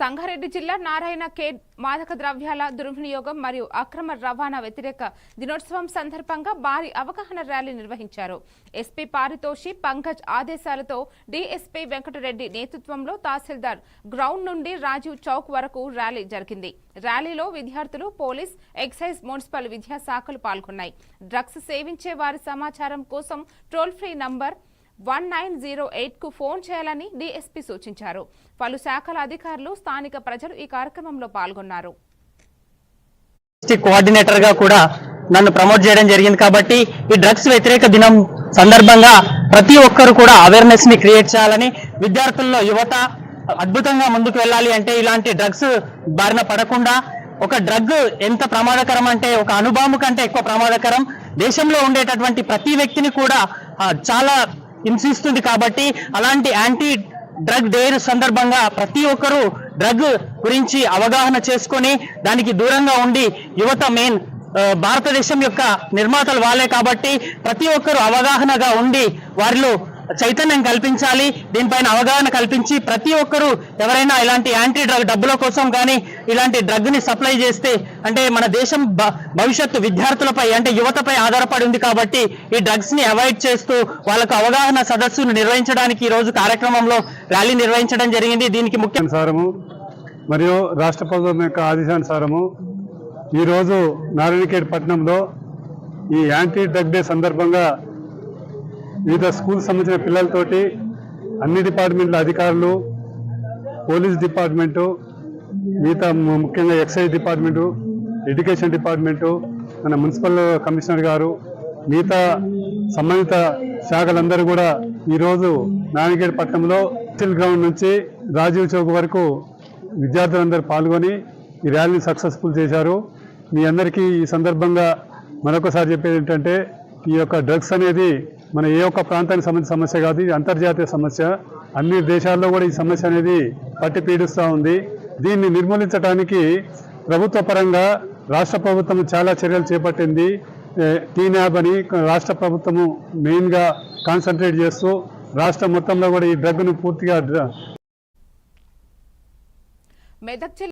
సంగారెడ్డి జిల్లా నారాయణ ఖేడ్ మాదక ద్రవ్యాల దుర్వినియోగం మరియు అక్రమ రవాణా వ్యతిరేక దినోత్సవం సందర్భంగా భారీ అవగాహన ర్యాలీ నిర్వహించారు. ఎస్పీ పారితోషి పంకజ్ ఆదేశాలతో డీఎస్పీ వెంకటరెడ్డి నేతృత్వంలో తహసీల్దార్ గ్రౌండ్ నుండి రాజీవ్ చౌక్ వరకు ర్యాలీ జరిగింది. ర్యాలీలో విద్యార్థులు, పోలీస్, ఎక్సైజ్, మున్సిపల్ విద్యాశాఖలు పాల్గొన్నాయి. డ్రగ్స్ సేవించే వారి సమాచారం కోసం టోల్ ఫ్రీ నంబర్ 1908 కు ఫోన్ చేయాలని డీఎస్పీ సూచించారు. పలు శాఖల అధికారులు, స్థానిక ప్రజలు ఈ కార్యక్రమంలో పాల్గొన్నారు. కోఆర్డినేటర్ గా కూడా నన్ను ప్రమోట్ చేయడం జరిగింది కాబట్టి ఈ డ్రగ్స్ వ్యతిరేక దినం సందర్భంగా ప్రతి ఒక్కరు కూడా అవేర్నెస్ ని క్రియేట్ చేయాలని, విద్యార్థుల్లో యువత అద్భుతంగా ముందుకు వెళ్ళాలి అంటే ఇలాంటి డ్రగ్స్ బారిన పడకుండా, ఒక డ్రగ్ ఎంత ప్రమాదకరం అంటే ఒక అణుబాంబు కంటే ఎక్కువ ప్రమాదకరం, దేశంలో ఉండేటటువంటి ప్రతి వ్యక్తిని కూడా చాలా హింసిస్తుంది. కాబట్టి అలాంటి యాంటీ డ్రగ్ డే సందర్భంగా ప్రతి ఒక్కరూ డ్రగ్ గురించి అవగాహన చేసుకొని దానికి దూరంగా ఉండి, యువత మెయిన్ భారతదేశం యొక్క నిర్మాతలు వాళ్ళే కాబట్టి ప్రతి ఒక్కరూ అవగాహనగా ఉండి వారిలో చైతన్యం కల్పించాలి. దీనిపైన అవగాహన కల్పించి ప్రతి ఒక్కరూ ఎవరైనా ఇలాంటి యాంటీ డ్రగ్ డబ్బుల కోసం కానీ ఇలాంటి డ్రగ్ ని సప్లై చేస్తే, అంటే మన దేశం భవిష్యత్తు విద్యార్థులపై అంటే యువతపై ఆధారపడి ఉంది కాబట్టి ఈ డ్రగ్స్ ని అవాయిడ్ చేస్తూ వాళ్ళకు అవగాహన సదస్సును నిర్వహించడానికి ఈ రోజు కార్యక్రమంలో ర్యాలీ నిర్వహించడం జరిగింది. దీనికి ముఖ్య సారము మరియు రాష్ట్ర ప్రభుత్వం యొక్క ఆదేశానుసారము ఈరోజు నారాయణఖేడ్ పట్టణంలో ఈ యాంటీ డ్రగ్ డే సందర్భంగా వివిధ స్కూల్ సంబంధించిన పిల్లలతోటి అన్ని డిపార్ట్మెంట్ల అధికారులు, పోలీస్ డిపార్ట్మెంటు, మిగతా ముఖ్యంగా ఎక్సైజ్ డిపార్ట్మెంటు, ఎడ్యుకేషన్ డిపార్ట్మెంటు, మన మున్సిపల్ కమిషనర్ గారు, మిగతా సంబంధిత శాఖలందరూ కూడా ఈరోజు నారాయణఖేడ్ పట్టణంలో స్టిల్ గ్రౌండ్ నుంచి రాజీవ్ చౌక్ వరకు విద్యార్థులందరూ పాల్గొని ఈ ర్యాలీని సక్సెస్ఫుల్ చేశారు. మీ అందరికీ ఈ సందర్భంగా మరొకసారి చెప్పేది ఏంటంటే, ఈ యొక్క డ్రగ్స్ అనేది మన ఏ ఒక్క ప్రాంతానికి సంబంధించిన సమస్య కాదు, ఇది అంతర్జాతీయ సమస్య. అన్ని దేశాల్లో కూడా ఈ సమస్య అనేది పట్టి పీడిస్తూ ఉంది. దీన్ని నిర్మూలించడానికి ప్రభుత్వ పరంగా రాష్ట్ర ప్రభుత్వం చాలా చర్యలు చేపట్టింది. టీనాబ్ అని రాష్ట్ర ప్రభుత్వము మెయిన్గా కాన్సన్ట్రేట్ చేస్తూ రాష్ట్రం మొత్తంలో కూడా ఈ డ్రగ్ను పూర్తిగా